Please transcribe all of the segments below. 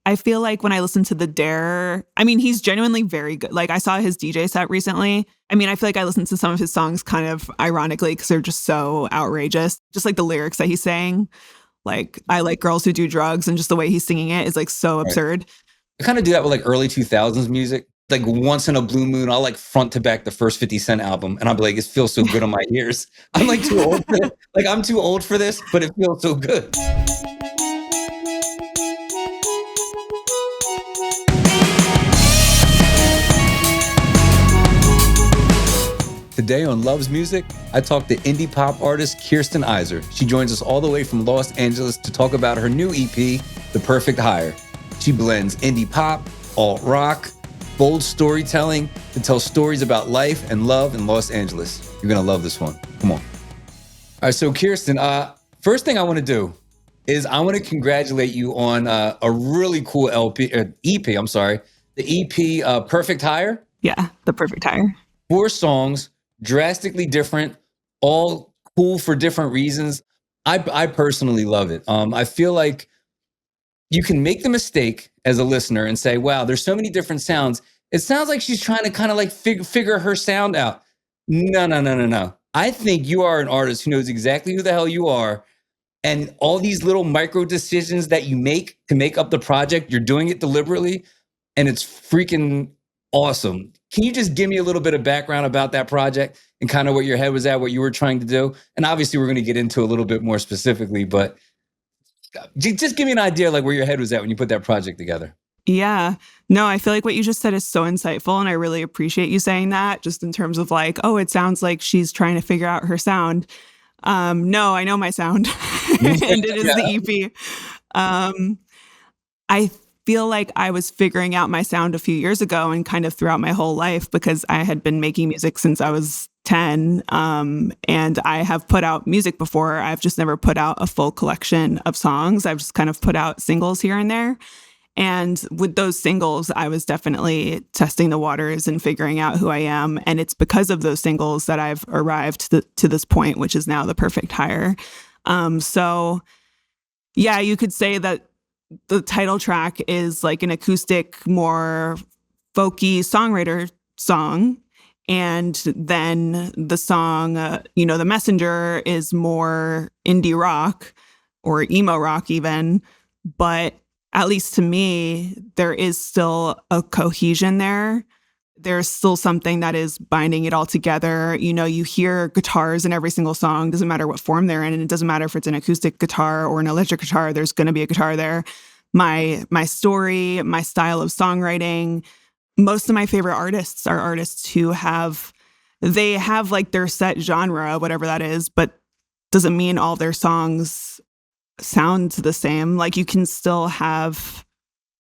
I feel like when I listen to the Dare, I mean, he's genuinely very good. Like I saw his DJ set recently. I mean, I feel like I listened to some of his songs kind of ironically because they're just so outrageous. Just like the lyrics that he's saying, like I like girls who do drugs, and just the way he's singing it is like so absurd. I kind of do that with like early 2000s music. Like once in a blue moon, I'll like front to back the first 50 Cent album and I'll be like, it feels so good on my ears. I'm like too old for this. Like I'm too old for this, but it feels so good. Today on Loves Music, I talked to indie pop artist Kirsten Izer. She joins us all the way from Los Angeles to talk about her new EP, The Perfect Hire. She blends indie pop, alt rock, bold storytelling to tell stories about life and love in Los Angeles. You're gonna love this one. Come on. All right, so Kirsten, first thing I wanna do is I wanna congratulate you on a really cool EP, the EP, Perfect Hire. Yeah, The Perfect Hire. 4 songs, drastically different, all cool for different reasons. I personally love it. I feel like you can make the mistake as a listener and say, wow, there's so many different sounds. It sounds like she's trying to kind of like figure her sound out. No. I think you are an artist who knows exactly who the hell you are. And all these little micro decisions that you make to make up the project, you're doing it deliberately. And it's freaking awesome. Can you just give me a little bit of background about that project and kind of what your head was at, what you were trying to do? And obviously we're going to get into a little bit more specifically, but just give me an idea like where your head was at when you put that project together. Yeah. No, I feel like what you just said is so insightful. And I really appreciate you saying that just in terms of like, oh, it sounds like she's trying to figure out her sound. No, I know my sound and it is the EP. I feel like I was figuring out my sound a few years ago and kind of throughout my whole life because I had been making music since I was 10. And I have put out music before. I've just never put out a full collection of songs. I've just kind of put out singles here and there. And with those singles, I was definitely testing the waters and figuring out who I am. And it's because of those singles that I've arrived to this point, which is now The Perfect Hire. So yeah, you could say that the title track is like an acoustic, more folky songwriter song. And then the song, The Messenger is more indie rock or emo rock even. But at least to me, there is still a cohesion there. There's still something that is binding it all together. You hear guitars in every single song, doesn't matter what form they're in. And it doesn't matter if it's an acoustic guitar or an electric guitar, there's going to be a guitar there. My story, my style of songwriting. Most of my favorite artists are artists who have like their set genre, whatever that is, but doesn't mean all their songs sound the same. Like you can still have,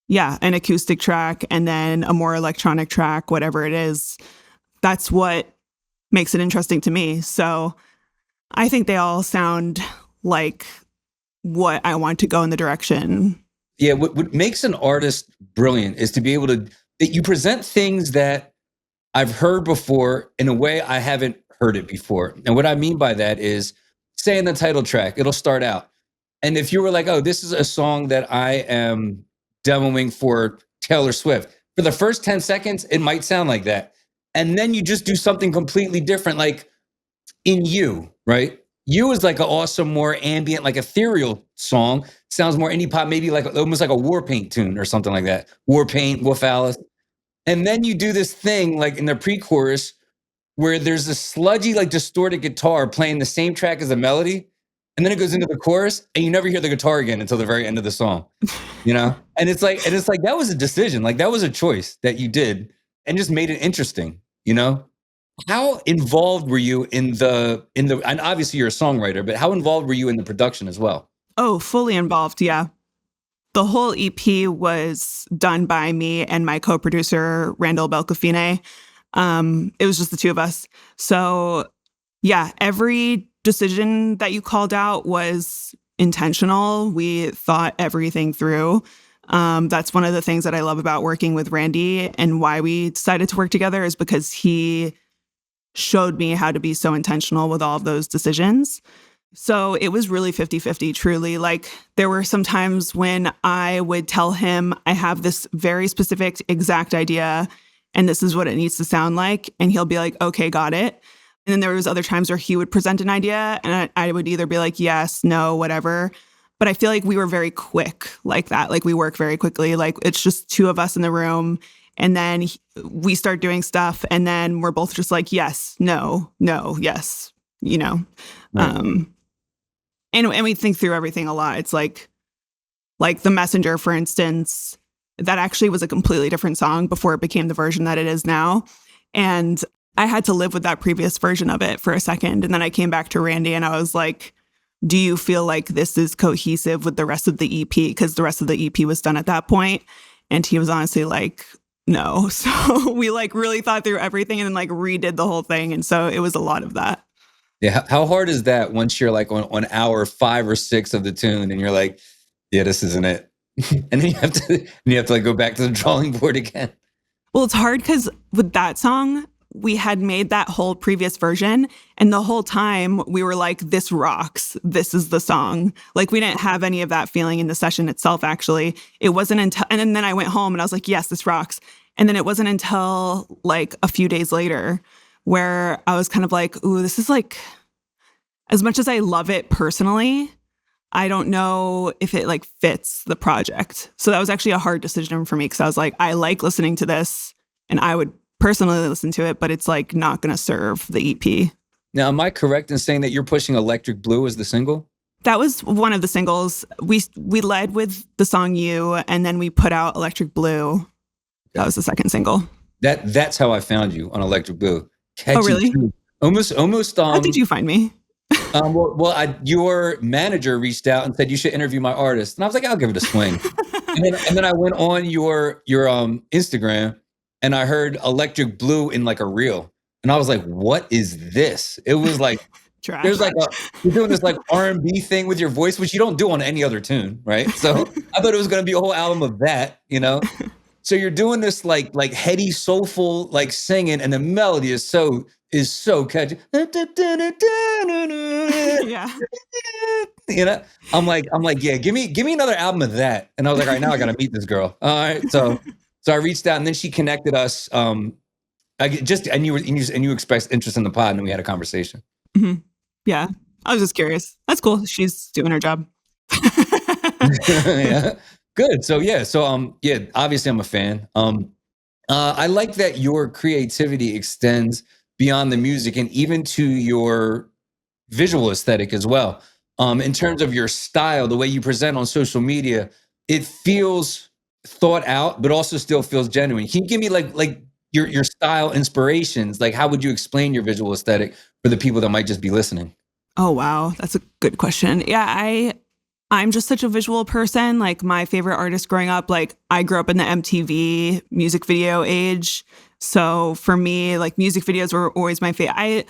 an acoustic track and then a more electronic track, whatever it is. That's what makes it interesting to me. So I think they all sound like what I want to go in the direction. Yeah, what makes an artist brilliant is to be able to, that you present things that I've heard before in a way I haven't heard it before. And what I mean by that is, say in the title track, it'll start out. And if you were like, oh, this is a song that I am demoing for Taylor Swift, for the first 10 seconds, it might sound like that. And then you just do something completely different, like in You, right? You is like an awesome, more ambient, like ethereal song. Sounds more indie pop, maybe like almost like a Warpaint tune or something like that. Warpaint, Wolf Alice. And then you do this thing like in the pre-chorus where there's a sludgy, like distorted guitar playing the same track as a melody. And then it goes into the chorus and you never hear the guitar again until the very end of the song, And it's like that was a decision. Like that was a choice that you did and just made it interesting, How involved were you in the, and obviously you're a songwriter, but how involved were you in the production as well? Oh, fully involved. Yeah. The whole EP was done by me and my co-producer, Randall Belcafine. It was just the two of us. So yeah, every decision that you called out was intentional. We thought everything through. That's one of the things that I love about working with Randy and why we decided to work together is because he showed me how to be so intentional with all of those decisions. So it was really 50-50, truly. Like there were some times when I would tell him, I have this very specific exact idea and this is what it needs to sound like. And he'll be like, okay, got it. And then there was other times where he would present an idea and I would either be like, yes, no, whatever. But I feel like we were very quick like that. Like we work very quickly. Like it's just two of us in the room. And then we start doing stuff. And then we're both just like, yes, no, no, yes, you know. Right. And we think through everything a lot. It's like The Messenger, for instance, that actually was a completely different song before it became the version that it is now. And I had to live with that previous version of it for a second. And then I came back to Randy and I was like, do you feel like this is cohesive with the rest of the EP? Because the rest of the EP was done at that point. And he was honestly like, no. So we like really thought through everything and then like redid the whole thing. And so it was a lot of that. Yeah. How hard is that once you're like on hour 5 or 6 of the tune and you're like, yeah, this isn't it. And then you have to like go back to the drawing board again. Well, it's hard because with that song, we had made that whole previous version. And the whole time we were like, this rocks. This is the song. Like we didn't have any of that feeling in the session itself, actually. It wasn't until, and then I went home and I was like, yes, this rocks. And then it wasn't until like a few days later where I was kind of like, ooh, this is like, as much as I love it personally, I don't know if it like fits the project. So that was actually a hard decision for me because I was like, I like listening to this and I would personally listen to it, but it's like not going to serve the EP. Now, am I correct in saying that you're pushing Electric Blue as the single? That was one of the singles. We led with the song You, and then we put out Electric Blue. That was the second single. That's how I found you on Electric Blue. Oh, really? Almost. How did you find me? Your manager reached out and said you should interview my artist, and I was like, I'll give it a swing. and then I went on your Instagram, and I heard Electric Blue in like a reel, and I was like, what is this? It was like there's like you're doing this like R&B thing with your voice, which you don't do on any other tune, right? So I thought it was going to be a whole album of that, you know. So you're doing this like heady, soulful like singing, and the melody is so catchy. Yeah. You know, I'm like, yeah, give me another album of that. And I was like, all right, now I got to meet this girl. All right, so I reached out, and then she connected us. And you expressed interest in the pod, and then we had a conversation. Mm-hmm. Yeah, I was just curious. That's cool. She's doing her job. Yeah. Good. So yeah. Obviously I'm a fan. I like that your creativity extends beyond the music and even to your visual aesthetic as well. In terms of your style, the way you present on social media, it feels thought out, but also still feels genuine. Can you give me like your style inspirations? Like, how would you explain your visual aesthetic for the people that might just be listening? Oh, wow. That's a good question. Yeah, I'm just such a visual person. Like my favorite artist growing up, like I grew up in the MTV music video age. So for me, like music videos were always my favorite.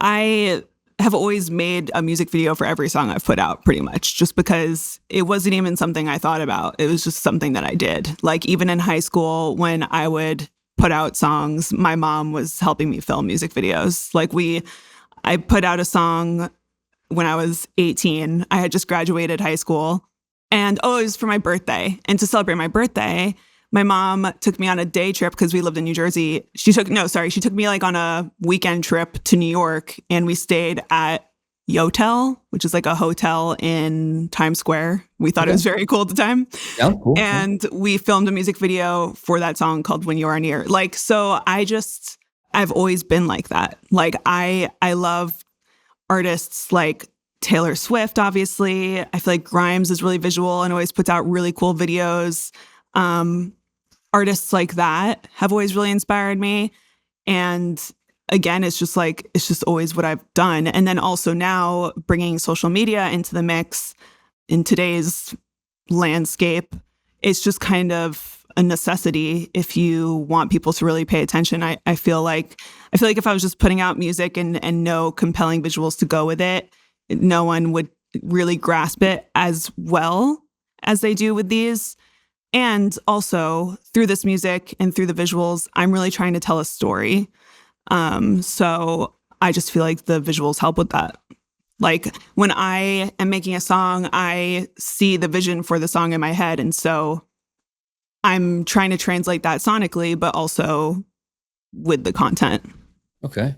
I have always made a music video for every song I've put out pretty much, just because it wasn't even something I thought about. It was just something that I did. Like even in high school, when I would put out songs, my mom was helping me film music videos. Like I put out a song when I was 18. I had just graduated high school, and it was for my birthday. And to celebrate my birthday, my mom took me on a day trip because we lived in New Jersey. She took me like on a weekend trip to New York, and we stayed at Yotel, which is like a hotel in Times Square. We thought it was very cool at the time. Yeah, cool. And we filmed a music video for that song called When You Are Near. Like, so I've always been like that. Like I love artists like Taylor Swift, obviously. I feel like Grimes is really visual and always puts out really cool videos. Artists like that have always really inspired me. And again, it's just always what I've done. And then also now bringing social media into the mix in today's landscape, it's just kind of a necessity if you want people to really pay attention. I feel like if I was just putting out music and no compelling visuals to go with it, no one would really grasp it as well as they do with these. And also through this music and through the visuals, I'm really trying to tell a story. So I just feel like the visuals help with that. Like when I am making a song, I see the vision for the song in my head. And so I'm trying to translate that sonically, but also with the content. Okay.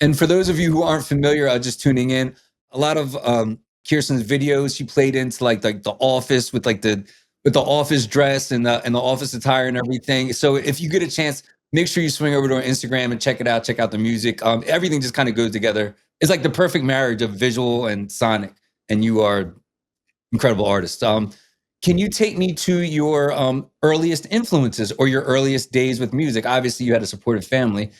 And for those of you who aren't familiar, just tuning in, a lot of Kirsten's videos, she played into like the office with the office dress and the office attire and everything. So if you get a chance, make sure you swing over to her Instagram and check it out. Check out the music. Everything just kind of goes together. It's like the perfect marriage of visual and sonic. And you are incredible artist. Can you take me to your earliest influences or your earliest days with music? Obviously, you had a supportive family.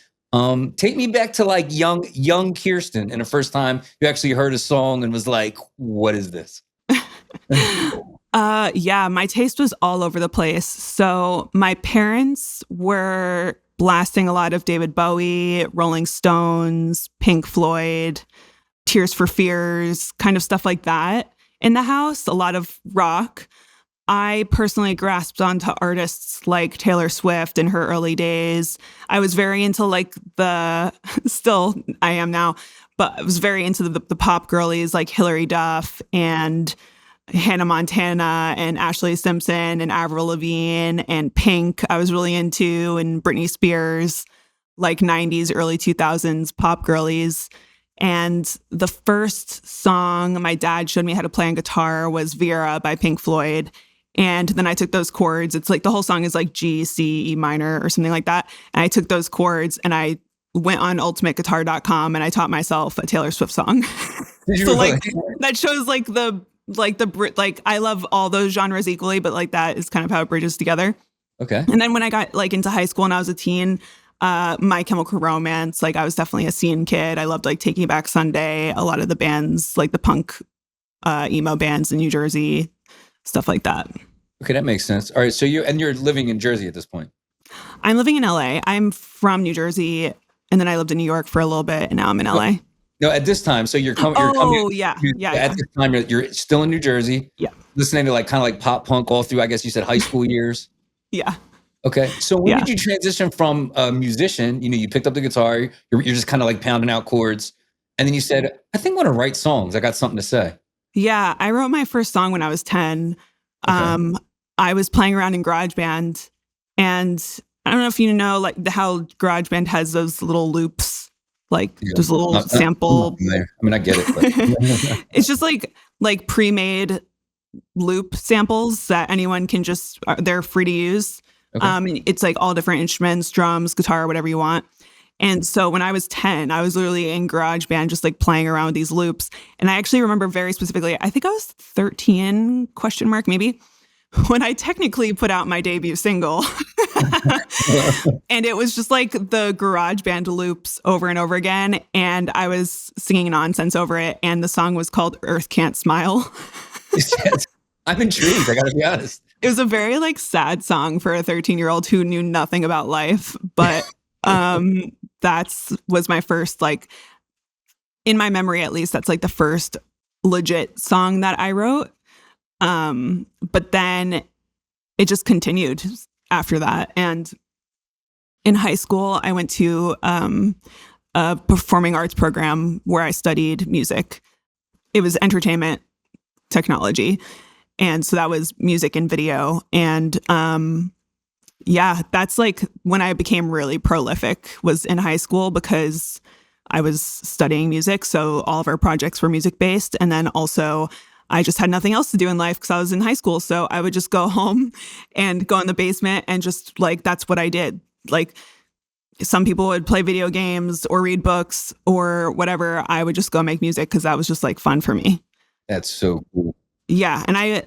Take me back to like young Kirsten and the first time you actually heard a song and was like, what is this? Yeah, my taste was all over the place. So my parents were blasting a lot of David Bowie, Rolling Stones, Pink Floyd, Tears for Fears, kind of stuff like that in the house, a lot of rock. I personally grasped onto artists like Taylor Swift in her early days. I was very into like still I am now, but I was very into the pop girlies like Hilary Duff and Hannah Montana and Ashley Simpson and Avril Lavigne and Pink. I was really into, and Britney Spears, like 90s, early 2000s pop girlies. And the first song my dad showed me how to play on guitar was Vera by Pink Floyd. And then I took those chords. It's like the whole song is like G, C, E minor or something like that. And I took those chords and I went on ultimateguitar.com and I taught myself a Taylor Swift song. So like that shows like I love all those genres equally, but like that is kind of how it bridges together. Okay. And then when I got like into high school and I was a teen, My Chemical Romance, like I was definitely a scene kid. I loved like Taking Back Sunday, a lot of the bands, like the punk emo bands in New Jersey, stuff like that. Okay, that makes sense. All right, so you're living in Jersey at this point. I'm living in LA. I'm from New Jersey, and then I lived in New York for a little bit, and now I'm in LA. No, at this time, so you're coming. Yeah. At this time, you're still in New Jersey. Yeah. Listening to like kind of like pop punk all through, I guess you said high school years. Yeah. Okay. So when did you transition from a musician? You picked up the guitar, you're just kind of like pounding out chords. And then you said, I think I want to write songs. I got something to say. Yeah. I wrote my first song when I was 10. Okay. I was playing around in GarageBand, and I don't know if you know like how GarageBand has those little loops, like those little sample. I mean, I get it. But. It's just like pre-made loop samples that anyone can they're free to use. Okay. It's like all different instruments, drums, guitar, whatever you want. And so when I was 10, I was literally in GarageBand just like playing around with these loops. And I actually remember very specifically, I think I was 13, maybe, when I technically put out my debut single. And it was just like the GarageBand loops over and over again. And I was singing nonsense over it. And the song was called Earth Can't Smile. I'm intrigued. I got to be honest. It was a very like sad song for a 13-year-old who knew nothing about life. But was my first, like, in my memory at least, that's like the first legit song that I wrote. But then it just continued after that. And in high school, I went to a performing arts program where I studied music. It was entertainment technology. And so that was music and video. And that's like when I became really prolific, was in high school, because I was studying music. So all of our projects were music based. And then also I just had nothing else to do in life because I was in high school. So I would just go home and go in the basement and just like, that's what I did. Like some people would play video games or read books or whatever. I would just go make music because that was just like fun for me. That's so cool. Yeah. And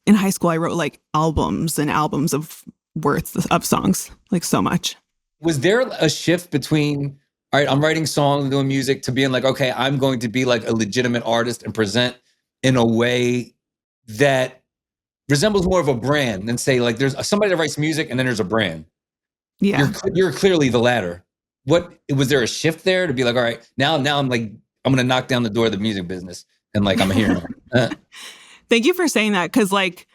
in high school, I wrote like albums and albums of worth of songs, like so much. Was there a shift between, all right, I'm writing songs, doing music, to being like, okay, I'm going to be like a legitimate artist and present in a way that resembles more of a brand than say like there's somebody that writes music and then there's a brand? Yeah. You're clearly the latter. Was there a shift there to be like, all right, now I'm like, I'm going to knock down the door of the music business and like I'm here. Thank you for saying that. Cause like,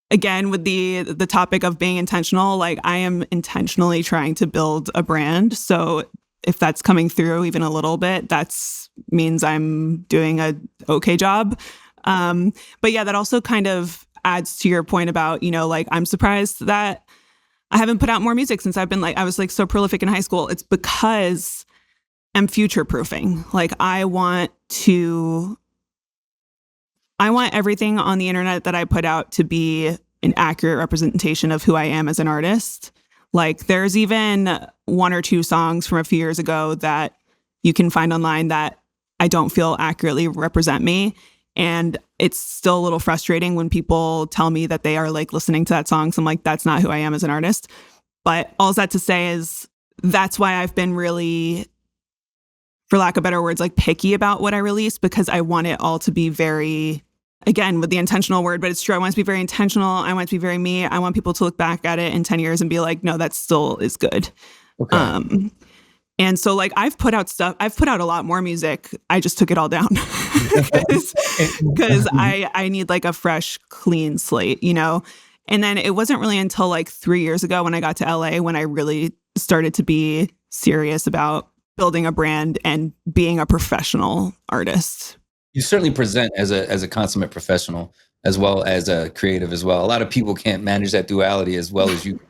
again, with the topic of being intentional, like I am intentionally trying to build a brand. So if that's coming through even a little bit, that's means I'm doing a okay job. But yeah, that also kind of adds to your point about, like, I'm surprised that I haven't put out more music since I've been I was so prolific in high school. It's because I'm future proofing. Like, I want everything on the internet that I put out to be an accurate representation of who I am as an artist. Like, there's even 1 or 2 songs from a few years ago that you can find online that I don't feel accurately represent me. And it's still a little frustrating when people tell me that they are listening to that song. So I'm like, that's not who I am as an artist. But all that to say is that's why I've been really, for lack of better words, picky about what I release, because I want it all to be very, again, with the intentional word, but it's true. I want it to be very intentional. I want it to be very me. I want people to look back at it in 10 years and be like, no, that still is good. Okay. And so I've put out stuff. I've put out a lot more music. I just took it all down because I need a fresh, clean slate, And then it wasn't really until 3 years ago when I got to LA when I really started to be serious about building a brand and being a professional artist. You certainly present as a consummate professional as well as a creative as well. A lot of people can't manage that duality as well as you.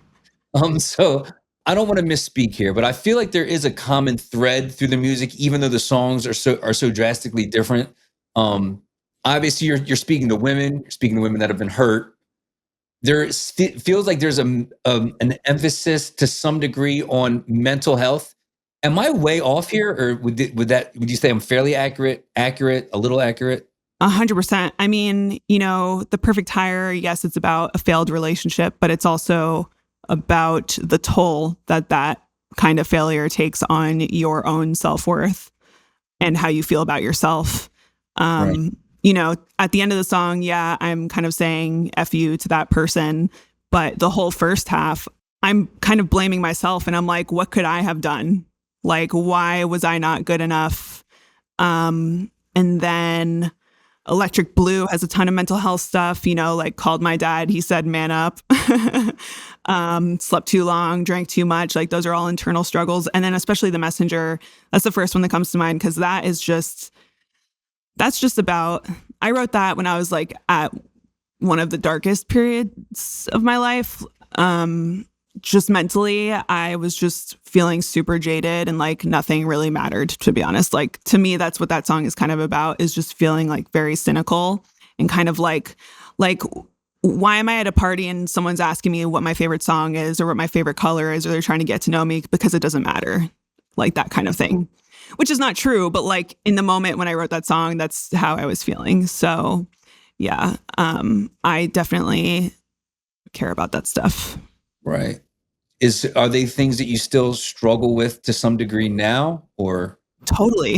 So I don't want to misspeak here, but I feel like there is a common thread through the music, even though the songs are so drastically different. Obviously, you're speaking to women. You're speaking to women that have been hurt. There feels like there's an emphasis to some degree on mental health. Am I way off here, or would you say I'm fairly accurate, a little accurate? 100%. I mean, The Perfect Hire, yes, it's about a failed relationship, but it's also about the toll that kind of failure takes on your own self-worth and how you feel about yourself. Right. At the end of the song, yeah, I'm kind of saying F you to that person, but the whole first half, I'm kind of blaming myself, and I'm like, what could I have done? Why was I not good enough? And then Electric Blue has a ton of mental health stuff, called my dad. He said, man up, slept too long, drank too much. Those are all internal struggles. And then especially The Messenger, that's the first one that comes to mind, because that's just about, I wrote that when I was at one of the darkest periods of my life. Just mentally, I was just feeling super jaded and nothing really mattered, to be honest. To me, that's what that song is kind of about, is just feeling very cynical and kind of like, why am I at a party and someone's asking me what my favorite song is or what my favorite color is, or they're trying to get to know me, because it doesn't matter, that kind of thing, which is not true. But in the moment when I wrote that song, that's how I was feeling. So yeah, I definitely care about that stuff. Right. Are they things that you still struggle with to some degree now, or? Totally.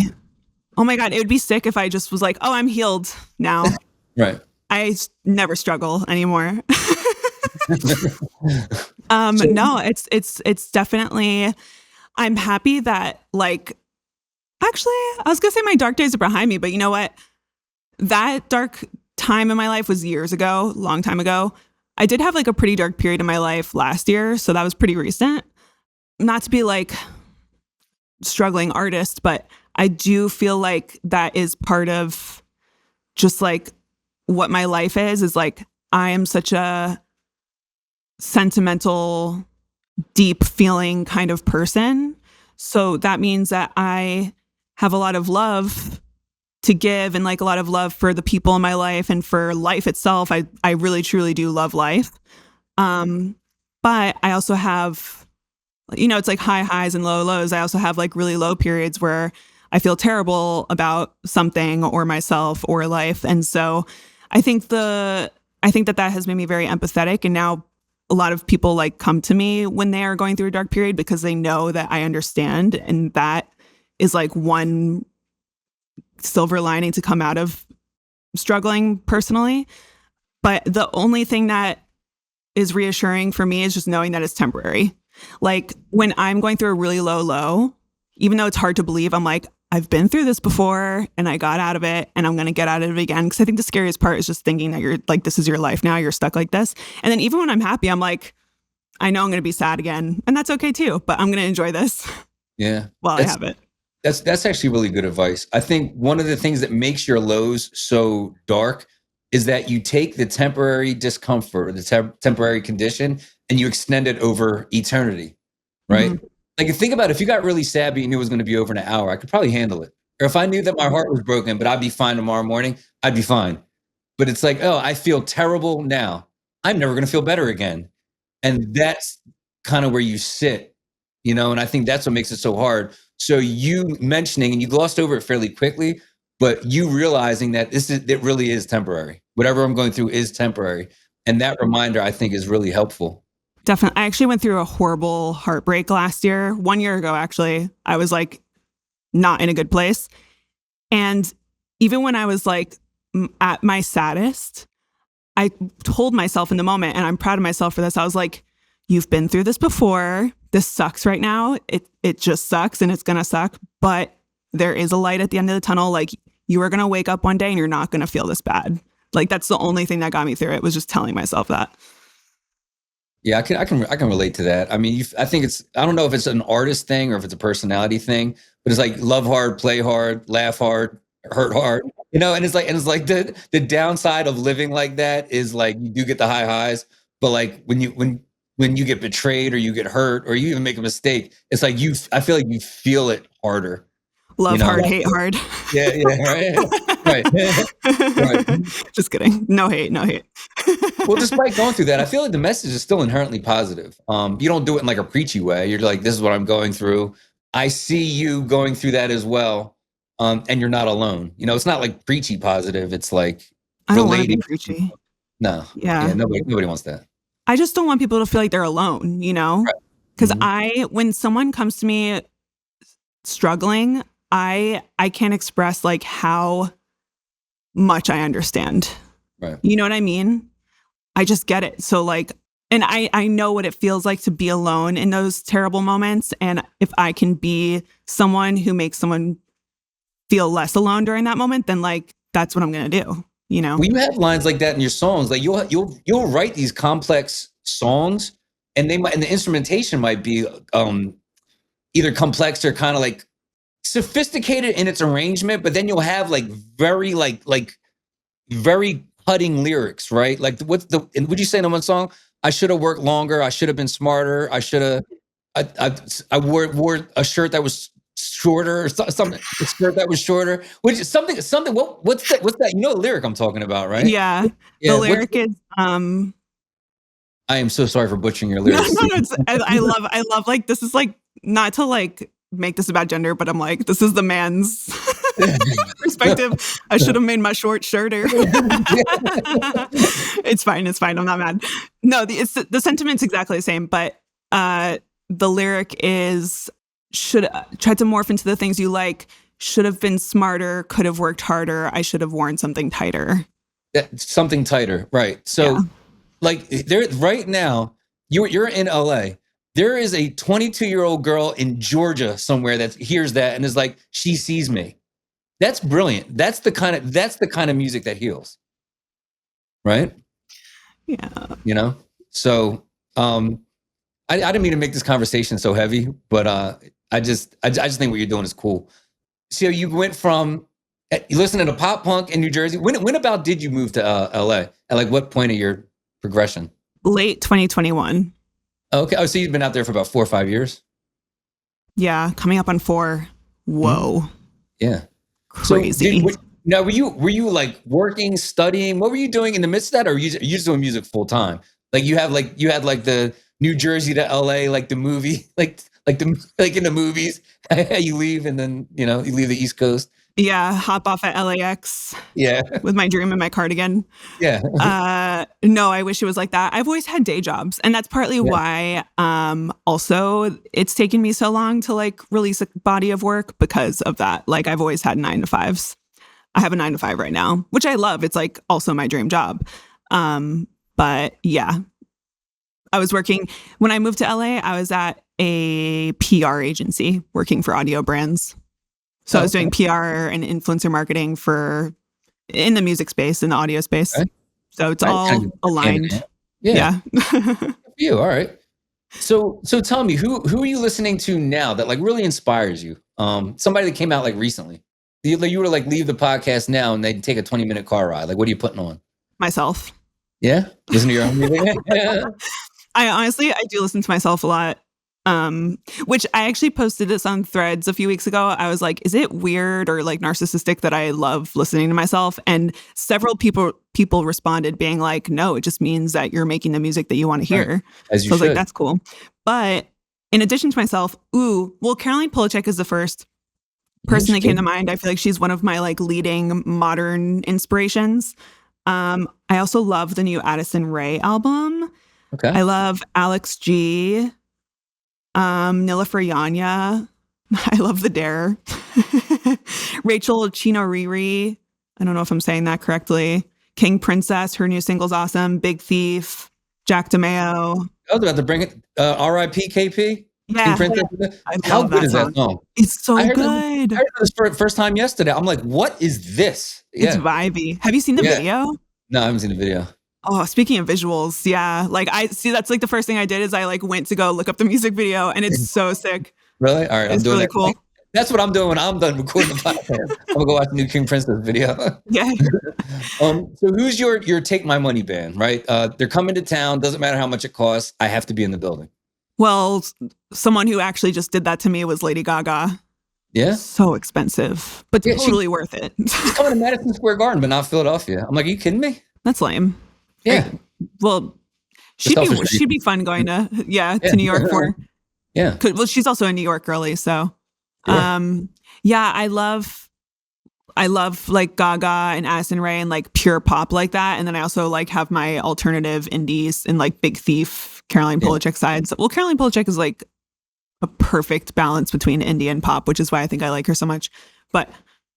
Oh my God. It would be sick if I just was oh, I'm healed now. Right. I never struggle anymore. No, it's definitely, I'm happy that actually, I was gonna say my dark days are behind me, but you know what? That dark time in my life was years ago, long time ago. I did have a pretty dark period in my life last year, so that was pretty recent. Not to be struggling artist, but I do feel that is part of just what my life is I am such a sentimental, deep feeling kind of person. So that means that I have a lot of love to give, and a lot of love for the people in my life and for life itself. I really, truly do love life. But I also have, it's high highs and low lows. I also have really low periods where I feel terrible about something or myself or life. And so I think that has made me very empathetic. And now a lot of people come to me when they are going through a dark period, because they know that I understand. And that is one silver lining to come out of struggling personally. But the only thing that is reassuring for me is just knowing that it's temporary. When I'm going through a really low low, even though it's hard to believe, I'm I've been through this before and I got out of it, and I'm going to get out of it again. Because I think the scariest part is just thinking that you're this is your life now, you're stuck like this. And then even when I'm happy, I'm I know I'm going to be sad again, and that's okay too, but I'm going to enjoy this. Yeah. while I have it. That's actually really good advice. I think one of the things that makes your lows so dark is that you take the temporary discomfort or the temporary condition and you extend it over eternity, right? Mm-hmm. Like, think about it, if you got really sad but you knew it was going to be over in an hour, I could probably handle it. Or if I knew that my heart was broken, but I'd be fine tomorrow morning, I'd be fine. But it's like, oh, I feel terrible now. I'm never going to feel better again. And that's kind of where you sit, and I think that's what makes it so hard. So you mentioning, and you glossed over it fairly quickly, but you realizing that it really is temporary. Whatever I'm going through is temporary. And that reminder, I think, is really helpful. Definitely. I actually went through a horrible heartbreak last year. 1 year ago, actually, I was like not in a good place. And even when I was like at my saddest, I told myself in the moment, and I'm proud of myself for this, I was like, you've been through this before. This sucks right now. It just sucks and it's going to suck. But there is a light at the end of the tunnel. Like, you are going to wake up one day and you're not going to feel this bad. Like, that's the only thing that got me through it, was just telling myself that. Yeah, I can relate to that. I mean, I think I don't know if it's an artist thing or if it's a personality thing, but it's like love hard, play hard, laugh hard, hurt hard, and it's like the downside of living like that is like you do get the high highs, but like when you get betrayed or you get hurt or you even make a mistake, it's like I feel like you feel it harder. Love hard, hate hard. Yeah, right. Right. Just kidding. No hate. Well, despite going through that, I feel like the message is still inherently positive. You don't do it in like a preachy way. You're like, this is what I'm going through. I see you going through that as well. And you're not alone. It's not like preachy positive. It's like I don't want to be preachy. No. Yeah. Nobody wants that. I just don't want people to feel like they're alone, Because when someone comes to me struggling, I can't express like how much I understand. Right. You know what I mean? I just get it. So like, and I know what it feels like to be alone in those terrible moments. And if I can be someone who makes someone feel less alone during that moment, then like, that's what I'm going to do. Well, you have lines like that in your songs. Like you'll write these complex songs and the instrumentation might be either complex or kind of like sophisticated in its arrangement, but then you'll have like very very cutting lyrics, right? Like and would you say in one song, I should have worked longer, I should have been smarter, I wore a shirt that was shorter or something, a skirt that was shorter, which is something, what's that? The lyric I'm talking about, right? Yeah. The lyric is, I am so sorry for butchering your lyrics. No, I love like, this is like, not to like make this about gender, but I'm like, this is the man's perspective. I should have made my short shorter. It's fine. I'm not mad. No, the sentiment's exactly the same, but the lyric is, should try to morph into the things you like, should have been smarter, could have worked harder, I should have worn something tighter. Something tighter, right? So like there right now, you're in LA. There is a 22-year-old girl in Georgia somewhere that hears that and is like, she sees me. That's brilliant. That's the kind of music that heals. Right? Yeah. So I didn't mean to make this conversation so heavy, but I just think what you're doing is cool. So you went from you listening to pop punk in New Jersey. When about did you move to LA? At like what point of your progression? Late 2021. Okay. Oh, so you've been out there for about 4 or 5 years? Yeah, coming up on 4. Whoa. Yeah. Crazy. So now, were you like working, studying? What were you doing in the midst of that, or are you just doing music full time? Like you had like the New Jersey to LA, like the movie, like in the movies, you leave and then you leave the East Coast. Yeah, hop off at LAX. Yeah, with my dream in my cardigan. Yeah. No, I wish it was like that. I've always had day jobs, and that's partly why. Also, it's taken me so long to like release a body of work because of that. Like I've always had 9 to 5s. I have a 9 to 5 right now, which I love. It's like also my dream job. But yeah, I was working when I moved to LA. I was at a PR agency working for audio brands. So I was doing PR and influencer marketing in the music space, in the audio space. Okay. So it's all aligned. Yeah. You, all right. So tell me, who are you listening to now that like really inspires you? Somebody that came out like recently. You were to like leave the podcast now and they'd take a 20-minute car ride. Like, what are you putting on? Myself. Yeah, listen to your own music. I do listen to myself a lot. Which I actually posted this on Threads a few weeks ago. I was like, is it weird or like narcissistic that I love listening to myself? And several people responded being like, no, it just means that you're making the music that you want to hear. Right. As you so I was should. like, that's cool. But in addition to myself, Caroline Polachek is the first person that came to mind. I feel like she's one of my like leading modern inspirations. I also love the new Addison Rae album. Okay. I love Alex G. Nilüfer Yanya. I love The Dare. Rachel Chino Riri. I don't know if I'm saying that correctly. King Princess, her new single's awesome. Big Thief. Jack DeMeo. I was about to bring it. R.I.P. KP. Yeah. King Princess. How good is that song? It's so good. I heard this for the first time yesterday. I'm like, what is this? Yeah. It's vibey. Have you seen the video? No, I haven't seen the video. Oh, speaking of visuals, yeah. Like I see, that's like the first thing I did is I like went to go look up the music video, and it's so sick. Really? All right, it's I'm doing really that. Cool. That's what I'm doing when I'm done recording the podcast. I'm gonna go watch the new King Princess video. Yeah. So who's your Take My Money band? Right? They're coming to town. Doesn't matter how much it costs. I have to be in the building. Well, someone who actually just did that to me was Lady Gaga. Yeah. So expensive, but totally worth it. She's coming to Madison Square Garden, but not Philadelphia. I'm like, are you kidding me? That's lame. Yeah. Right. Well, she'd be fun going to New York for. Yeah. Well, she's also a New York girly, so I love like Gaga and Addison Rae and like pure pop like that. And then I also like have my alternative indies and like Big Thief, Caroline Polachek sides. Well, Caroline Polachek is like a perfect balance between indie and pop, which is why I think I like her so much. But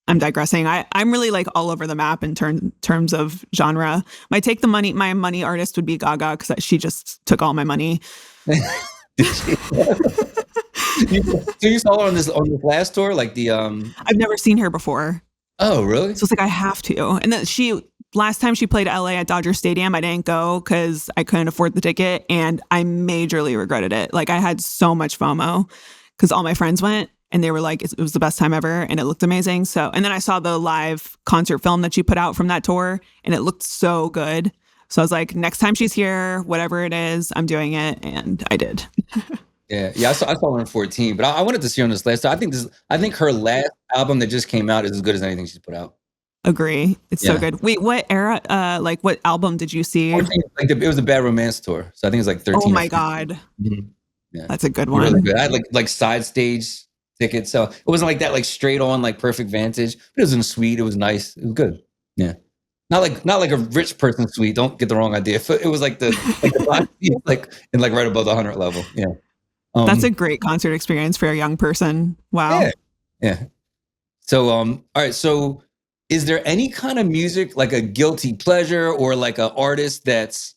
I'm digressing. I'm really like all over the map in terms of genre. My money artist would be Gaga because she just took all my money. So you saw her on this last tour, like the I've never seen her before. Oh, really? So it's like I have to. And then last time she played LA at Dodger Stadium, I didn't go because I couldn't afford the ticket, and I majorly regretted it. Like I had so much FOMO because all my friends went. And they were like, it was the best time ever. And it looked amazing. So, and then I saw the live concert film that she put out from that tour, and it looked so good. So I was like, next time she's here, whatever it is, I'm doing it. And I did. Yeah. I saw her in 14, but I wanted to see her on this last. So I think her last album that just came out is as good as anything she's put out. Agree. It's so good. Wait, what era, like what album did you see? It was a Bad Romance tour. So I think it was like 13. Oh my God. Mm-hmm. Yeah. That's a good one. Really good. I had like side stage tickets, so it wasn't like that like straight on like perfect vantage, but it was in a suite. It was nice. It was good. Yeah, not like a rich person suite. Don't get the wrong idea. It was like the like in like right above the 100 level. Yeah, that's a great concert experience for a young person. Wow. Yeah. So all right. So is there any kind of music like a guilty pleasure or like an artist that's,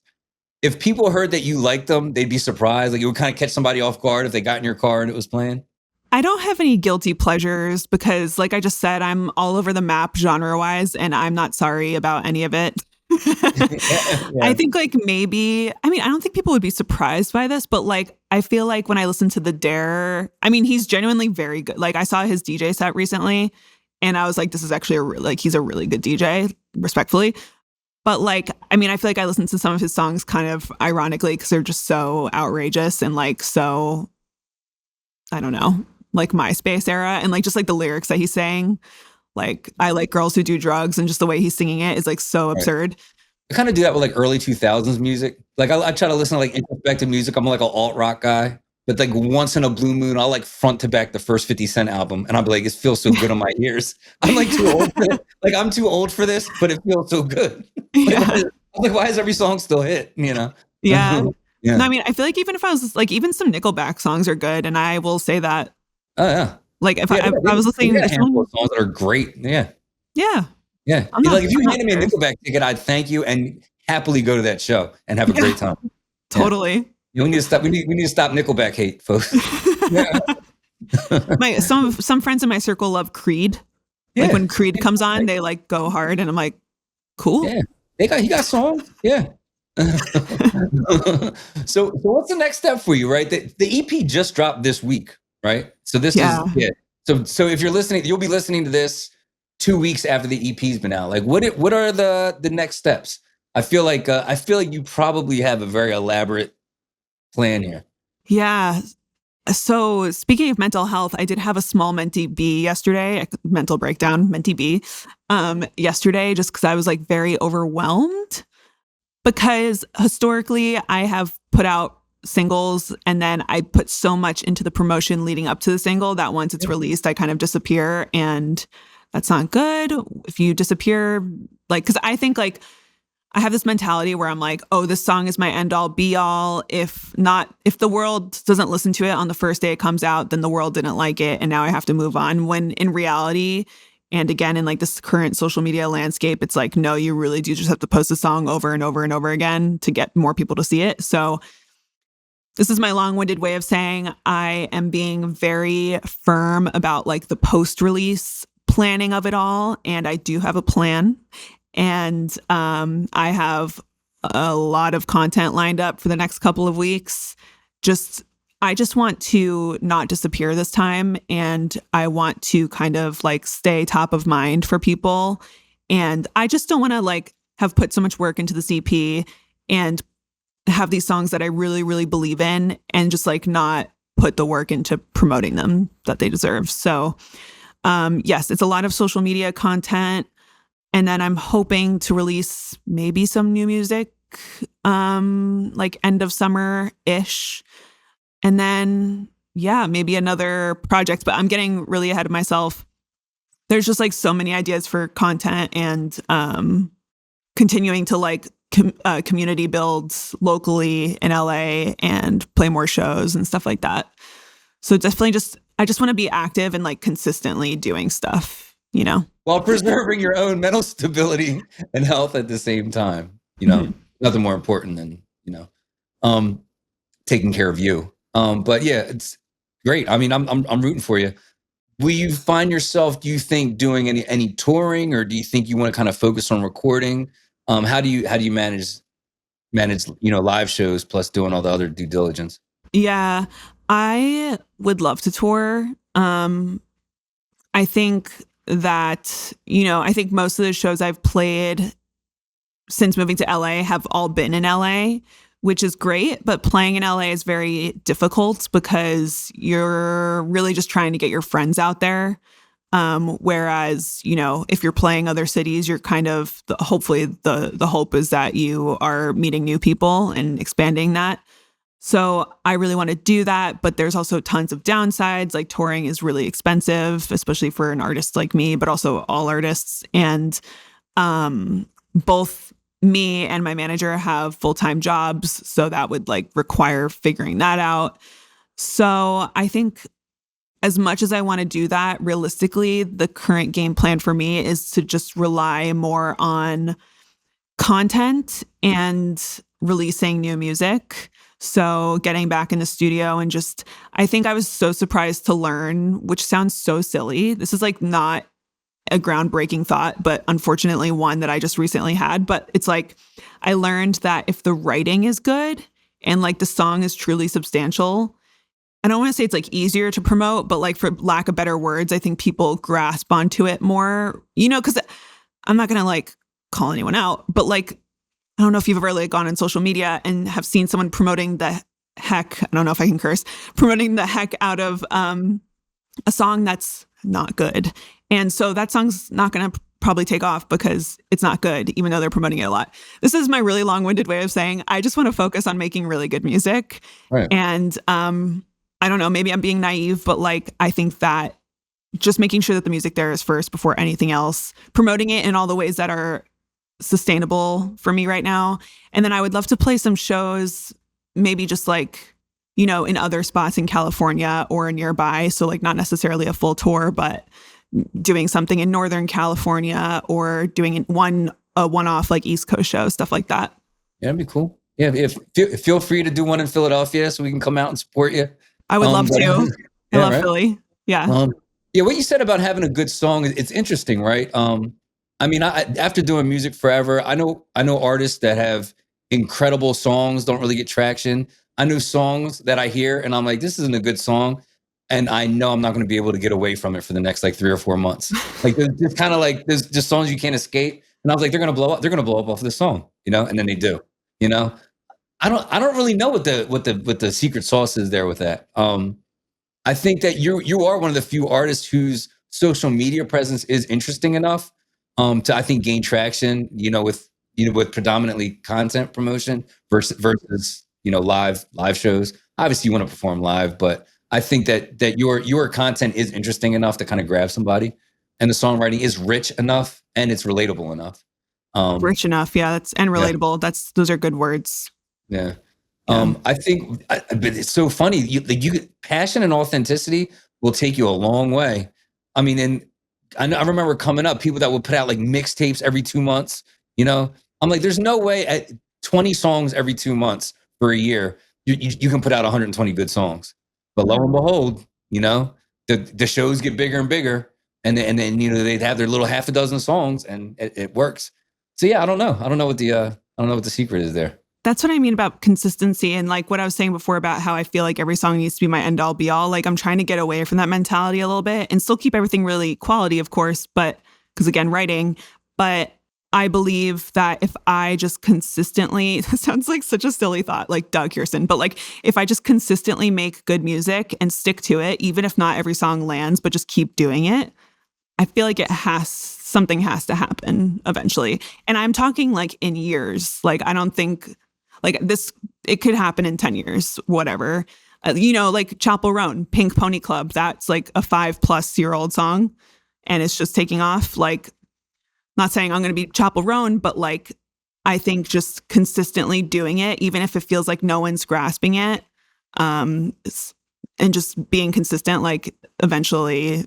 if people heard that you liked them, they'd be surprised? Like it would kind of catch somebody off guard if they got in your car and it was playing? I don't have any guilty pleasures because, like I just said, I'm all over the map genre-wise, and I'm not sorry about any of it. I think like maybe, I don't think people would be surprised by this, but like, I feel like when I listen to The Dare, he's genuinely very good. Like I saw his DJ set recently, and I was like, this is actually he's a really good DJ, respectfully. But like, I feel like I listen to some of his songs kind of ironically because they're just so outrageous and like so, I don't know, like MySpace era, and like just like the lyrics that he's saying, like I like girls who do drugs, and just the way he's singing it is like so absurd. I kind of do that with like early 2000s music. Like I try to listen to like introspective music. I'm like an alt rock guy, but like once in a blue moon, I'll like front to back the first 50 Cent album, and I'll be like, it feels so good on my ears. I'm like too old for this. Like I'm too old for this, but it feels so good. Why is every song still hit? You know? Yeah. Yeah. No, I feel like even if I was like, even some Nickelback songs are good, and I will say that. Oh yeah. Like if I was listening to a handful of songs that are great. Yeah. Yeah. Yeah. Like if you handed me a Nickelback ticket, I'd thank you and happily go to that show and have a great time. Totally. Yeah. We need to stop. We need to stop Nickelback hate, folks. Some friends in my circle love Creed. Like when Creed comes on, they like go hard, and I'm like, cool. Yeah. He got songs. Yeah. So what's the next step for you, right? The EP just dropped this week, right? So this is Yeah. yeah. So if you're listening, you'll be listening to this 2 weeks after the EP's been out. Like what are the next steps? I feel like you probably have a very elaborate plan here. Yeah. So speaking of mental health, I did have a small mentee B yesterday, mental breakdown, mentee B, yesterday, just because I was like very overwhelmed. Because historically, I have put out singles and then I put so much into the promotion leading up to the single that once it's released, I kind of disappear. And that's not good. If you disappear, like, because I think like I have this mentality where I'm like, oh, this song is my end all be all. If the world doesn't listen to it on the first day it comes out, then the world didn't like it. And now I have to move on. When in reality, and again, in like this current social media landscape, it's like, no, you really do just have to post a song over and over and over again to get more people to see it. So this is my long-winded way of saying I am being very firm about like the post-release planning of it all. And I do have a plan. And I have a lot of content lined up for the next couple of weeks. I just want to not disappear this time. And I want to kind of like stay top of mind for people. And I just don't want to like have put so much work into the CP and have these songs that I really, really believe in and just like not put the work into promoting them that they deserve. So yes, it's a lot of social media content. And then I'm hoping to release maybe some new music, like end of summer-ish. And then, yeah, maybe another project, but I'm getting really ahead of myself. There's just like so many ideas for content and continuing to like community builds locally in LA and play more shows and stuff like that. So definitely I just want to be active and like consistently doing stuff, you know? While preserving your own mental stability and health at the same time. Nothing more important than, taking care of you. But yeah, it's great. I mean, I'm rooting for you. Will you find yourself, do you think, doing any touring, or do you think you want to kind of focus on recording? How do you manage, live shows plus doing all the other due diligence? Yeah, I would love to tour. I think that, I think most of the shows I've played since moving to LA have all been in LA, which is great. But playing in LA is very difficult because you're really just trying to get your friends out there. Whereas, if you're playing other cities, you're kind of hopefully the hope is that you are meeting new people and expanding that. So I really want to do that, but there's also tons of downsides. Like touring is really expensive, especially for an artist like me, but also all artists. And both me and my manager have full-time jobs, so that would like require figuring that out. So I think as much as I want to do that, realistically, the current game plan for me is to just rely more on content and releasing new music. So getting back in the studio and I think I was so surprised to learn, which sounds so silly. This is like not a groundbreaking thought, but unfortunately one that I just recently had. But it's like, I learned that if the writing is good and like the song is truly substantial, I don't want to say it's like easier to promote, but like for lack of better words, I think people grasp onto it more, because I'm not going to like call anyone out, but like, I don't know if you've ever like gone on social media and have seen someone promoting the heck, I don't know if I can curse, promoting the heck out of a song that's not good. And so that song's not going to probably take off because it's not good, even though they're promoting it a lot. This is my really long-winded way of saying I just want to focus on making really good music. Right. And I don't know, maybe I'm being naive, but like I think that just making sure that the music there is first before anything else, promoting it in all the ways that are sustainable for me right now. And then I would love to play some shows, maybe just like, in other spots in California or nearby. So like not necessarily a full tour, but doing something in Northern California or doing a one-off like East Coast show, stuff like that. Yeah, that'd be cool. Yeah, feel free to do one in Philadelphia so we can come out and support you. I would love to. I love Philly. Yeah. Yeah, what you said about having a good song, it's interesting, right? I mean, after doing music forever, I know artists that have incredible songs don't really get traction. I know songs that I hear and I'm like, this isn't a good song. And I know I'm not going to be able to get away from it for the next like 3 or 4 months. Like there's just kind of like there's just songs you can't escape. And I was like, they're going to blow up. They're going to blow up off this song, you know? And then they do, you know? I don't really know what the secret sauce is there with that. I think that you are one of the few artists whose social media presence is interesting enough to I think gain traction, with predominantly content promotion versus live shows. Obviously, you want to perform live, but I think that your content is interesting enough to kind of grab somebody, and the songwriting is rich enough and it's relatable enough. Rich enough, yeah, and relatable. Yeah. Those are good words. Yeah. I think, but it's so funny. You passion and authenticity will take you a long way. I mean, and I remember coming up, people that would put out like mixtapes every 2 months. I'm like, there's no way at 20 songs every 2 months for a year, you can put out 120 good songs. But lo and behold, the shows get bigger and bigger, and then they'd have their little half a dozen songs, and it works. So yeah, I don't know. I don't know what the secret is there. That's what I mean about consistency, and like what I was saying before about how I feel like every song needs to be my end all be all. Like I'm trying to get away from that mentality a little bit and still keep everything really quality, of course, but because again, writing, but I believe that if I just consistently, this sounds like such a silly thought, like Doug Kirsten, but like if I just consistently make good music and stick to it, even if not every song lands, but just keep doing it, I feel like something has to happen eventually. And I'm talking like in years. Like I don't think like this, it could happen in 10 years, whatever. Like Chapel Roan, Pink Pony Club, that's like a 5+ year old song and it's just taking off. Like, not saying I'm going to be Chapel Roan, but like, I think just consistently doing it, even if it feels like no one's grasping it, and just being consistent, like eventually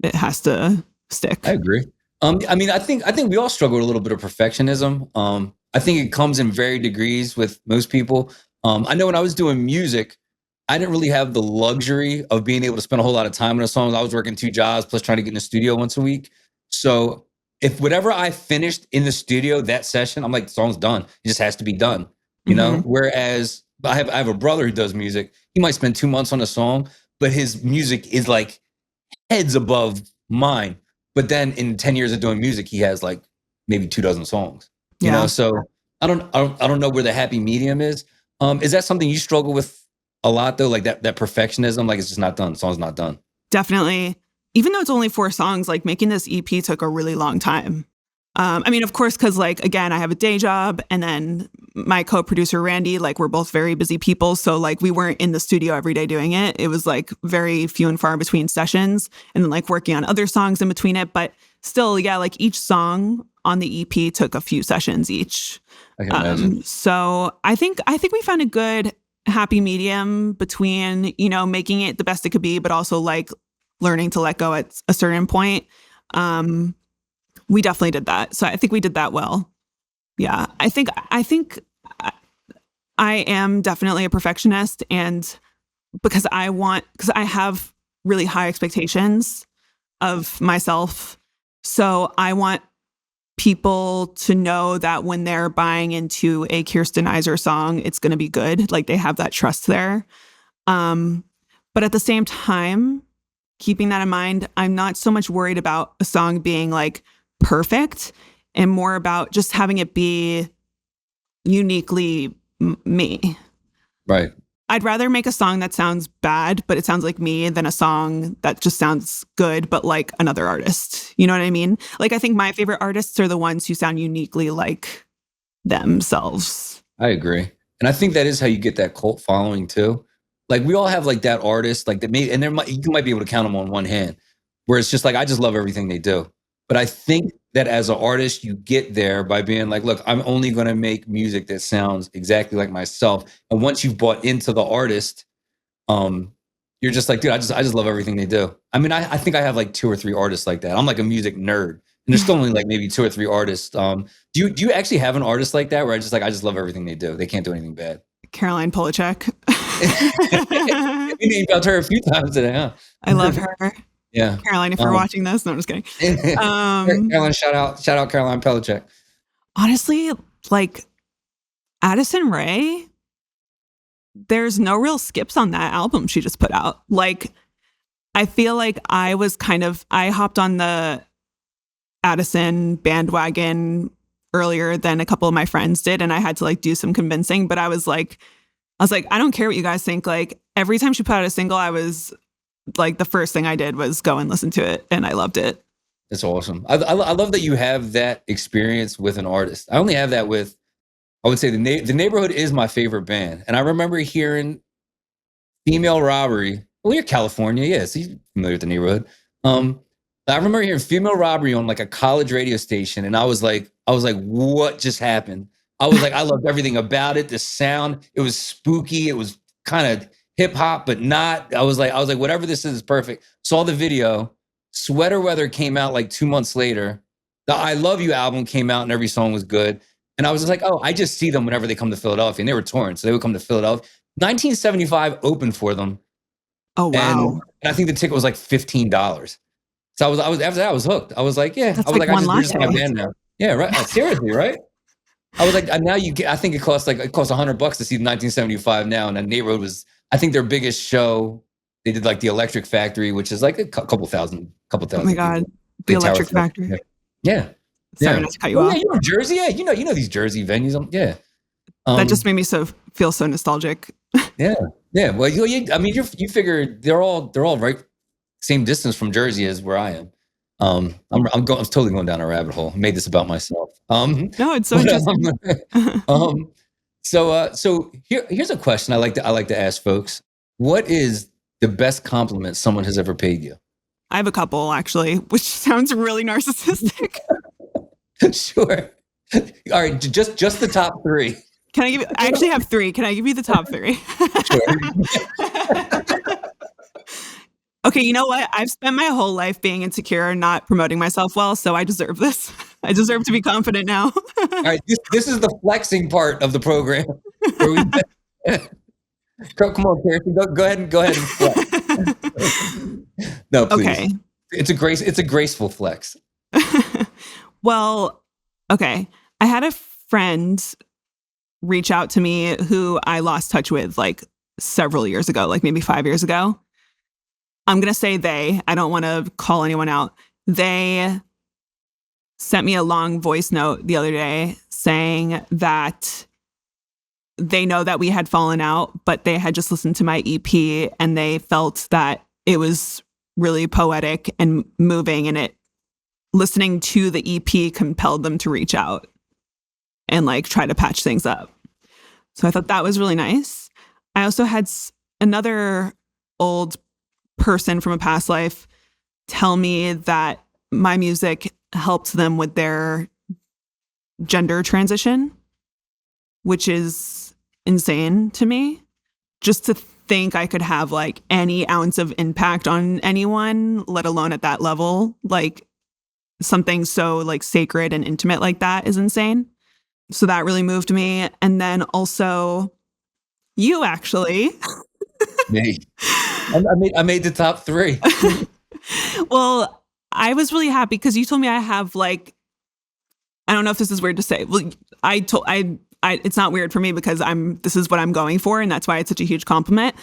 it has to stick. I agree. I mean, I think we all struggle with a little bit of perfectionism. I think it comes in varied degrees with most people. I know when I was doing music, I didn't really have the luxury of being able to spend a whole lot of time on a song. I was working 2 jobs plus trying to get in the studio once a week. So if whatever I finished in the studio that session, I'm like, the song's done. It just has to be done, you know? Whereas I have a brother who does music. He might spend 2 months on a song, but his music is like heads above mine. But then in 10 years of doing music, he has like maybe 24 songs, you know? So I don't know where the happy medium is. Is that something you struggle with a lot though? Like that perfectionism, like it's just not done. The song's not done. Definitely. Even though it's only 4 songs, like making this EP took a really long time. I mean, of course, because like, again, I have a day job and then my co-producer, Randy, like we're both very busy people. So like we weren't in the studio every day doing it. It was like very few and far between sessions and then like working on other songs in between it. But still, yeah, like each song on the EP took a few sessions each. I can imagine. So I think we found a good happy medium between, making it the best it could be, but also like learning to let go at a certain point. We definitely did that. So I think we did that well. Yeah. I think I am definitely a perfectionist, and because I have really high expectations of myself. So I want people to know that when they're buying into a Kirsten Izer song, it's going to be good. Like they have that trust there. But at the same time, keeping that in mind, I'm not so much worried about a song being like perfect and more about just having it be uniquely me. Right. I'd rather make a song that sounds bad, but it sounds like me, than a song that just sounds good, but like another artist. You know what I mean? Like, I think my favorite artists are the ones who sound uniquely like themselves. I agree. And I think that is how you get that cult following too. Like we all have like that artist, like that and you might be able to count them on one hand, where it's just like, I just love everything they do. But I think that as an artist, you get there by being like, look, I'm only going to make music that sounds exactly like myself. And once you've bought into the artist, you're just like, dude, I just love everything they do. I mean, I think I have like 2 or 3 artists like that. I'm like a music nerd, and there's still only like maybe 2 or 3 artists. Do you actually have an artist like that where I just love everything they do? They can't do anything bad. Caroline Polachek. You felt her a few times today, huh? I love her. Yeah. Caroline, if you're watching this, no, I'm just kidding. Caroline, shout out Caroline Polachek. Honestly, like Addison Rae, there's no real skips on that album she just put out. Like, I feel like I hopped on the Addison bandwagon earlier than a couple of my friends did, and I had to like do some convincing, but I was like, I don't care what you guys think. Like, every time she put out a single, I was like, the first thing I did was go and listen to it, and I loved it. That's awesome. I love that you have that experience with an artist. I only have that with, I would say the Neighborhood is my favorite band. And I remember hearing Female Robbery. Well, you're California. Yeah, so you're familiar with the Neighborhood. I remember hearing Female Robbery on like a college radio station. And I was like, what just happened? I was like, I loved everything about it. The sound, it was spooky. It was kind of hip hop, but not. I was like, whatever this is perfect. Saw the video. Sweater Weather came out like 2 months later. The I Love You album came out and every song was good. And I was just like, oh, I just see them whenever they come to Philadelphia. And they were touring, so they would come to Philadelphia. 1975 opened for them. Oh, wow. And I think the ticket was like $15. So I was after that, I was hooked. I was like, yeah. That's I was like I just my band now. Yeah, right. Seriously, right? I was like, now you get, I think it costs $100 to see 1975 now. And the Neighborhood was, I think, their biggest show. They did like the Electric Factory, which is like a couple thousand. Oh my God. The Electric Factory. Yeah. Sorry not to cut you off. Yeah, you're in Jersey. Yeah, you know these Jersey venues. Yeah. That just made me feel so nostalgic. Yeah. Well, I mean, you figure they're all right, same distance from Jersey as where I am. I'm totally going down a rabbit hole. I made this about myself. No, it's so interesting. So here's a question I like to ask folks. What is the best compliment someone has ever paid you? I have a couple, actually, which sounds really narcissistic. Sure. All right, just the top three. Can I give you? I actually have three. Can I give you the top three? Sure. Okay, you know what? I've spent my whole life being insecure and not promoting myself well, so I deserve this. I deserve to be confident now. All right, this is the flexing part of the program. Come on, Kirsten. Go ahead and flex. No, please. Okay. It's a graceful flex. Well, okay. I had a friend reach out to me who I lost touch with like several years ago, like maybe 5 years ago. I'm going to say they. I don't want to call anyone out. They sent me a long voice note the other day saying that they know that we had fallen out, but they had just listened to my EP and they felt that it was really poetic and moving, and listening to the EP compelled them to reach out and like try to patch things up. So I thought that was really nice. I also had another old person from a past life tell me that my music helped them with their gender transition, which is insane to me. Just to think I could have like any ounce of impact on anyone, let alone at that level, like something so like sacred and intimate like that is insane. So that really moved me. And then also you actually. Me. I made the top three. Well, I was really happy because you told me I have like, I don't know if this is weird to say. Well, it's not weird for me because this is what I'm going for. And that's why it's such a huge compliment.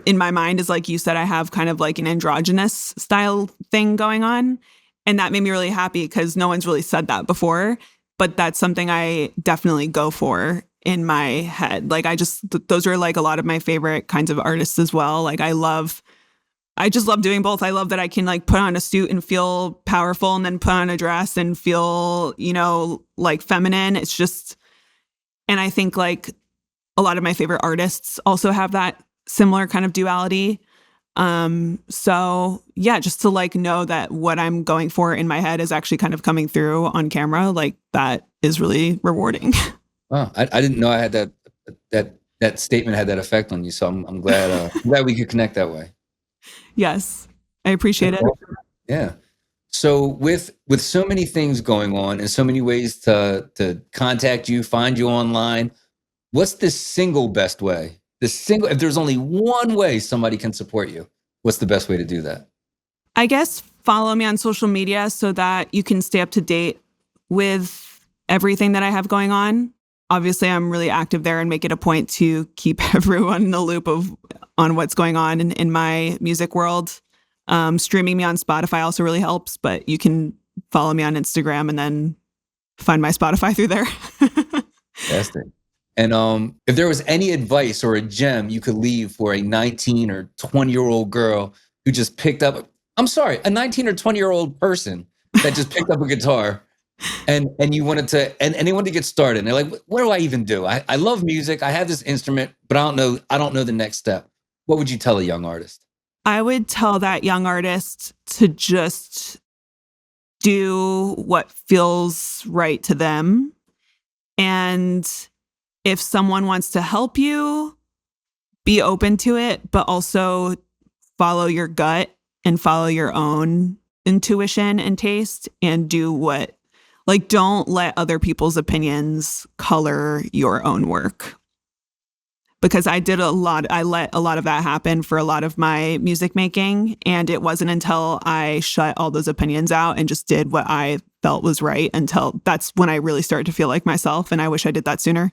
In my mind is like you said, I have kind of like an androgynous style thing going on. And that made me really happy because no one's really said that before. But that's something I definitely go for in my head. Like those are like a lot of my favorite kinds of artists as well. Like I just love doing both. I love that I can like put on a suit and feel powerful and then put on a dress and feel, like feminine. It's just, and I think like a lot of my favorite artists also have that similar kind of duality. So yeah, just to like know that what I'm going for in my head is actually kind of coming through on camera, like that is really rewarding. Wow, I didn't know I had that statement had that effect on you. So I'm glad we could connect that way. Yes, I appreciate it. Yeah. So with so many things going on and so many ways to contact you, find you online, what's the single best way? If there's only one way somebody can support you, what's the best way to do that? I guess follow me on social media so that you can stay up to date with everything that I have going on. obviously I'm really active there and make it a point to keep everyone in the loop on what's going on in my music world. Streaming me on Spotify also really helps, but you can follow me on Instagram and then find my Spotify through there. Fantastic. And if there was any advice or a gem you could leave for a 19 or 20-year-old girl who just picked up, a 19 or 20-year-old person that just picked up a guitar and you wanted to, and they wanted to get started. And they're like, what do I even do? I love music. I have this instrument, but I don't know the next step. What would you tell a young artist? I would tell that young artist to just do what feels right to them. And if someone wants to help you, be open to it, but also follow your gut and follow your own intuition and taste and don't let other people's opinions color your own work. Because I let a lot of that happen for a lot of my music making. And it wasn't until I shut all those opinions out and just did what I felt was right until that's when I really started to feel like myself. And I wish I did that sooner.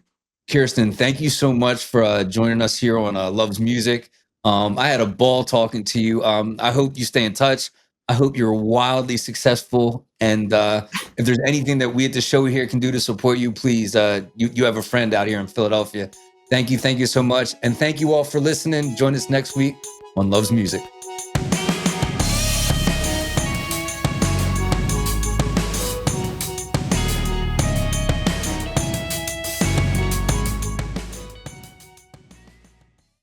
Kirsten, thank you so much for joining us here on Loves Music. I had a ball talking to you. I hope you stay in touch. I hope you're wildly successful. And if there's anything that we at the show here can do to support you, please, you have a friend out here in Philadelphia. Thank you so much. And thank you all for listening. Join us next week on Loves Music.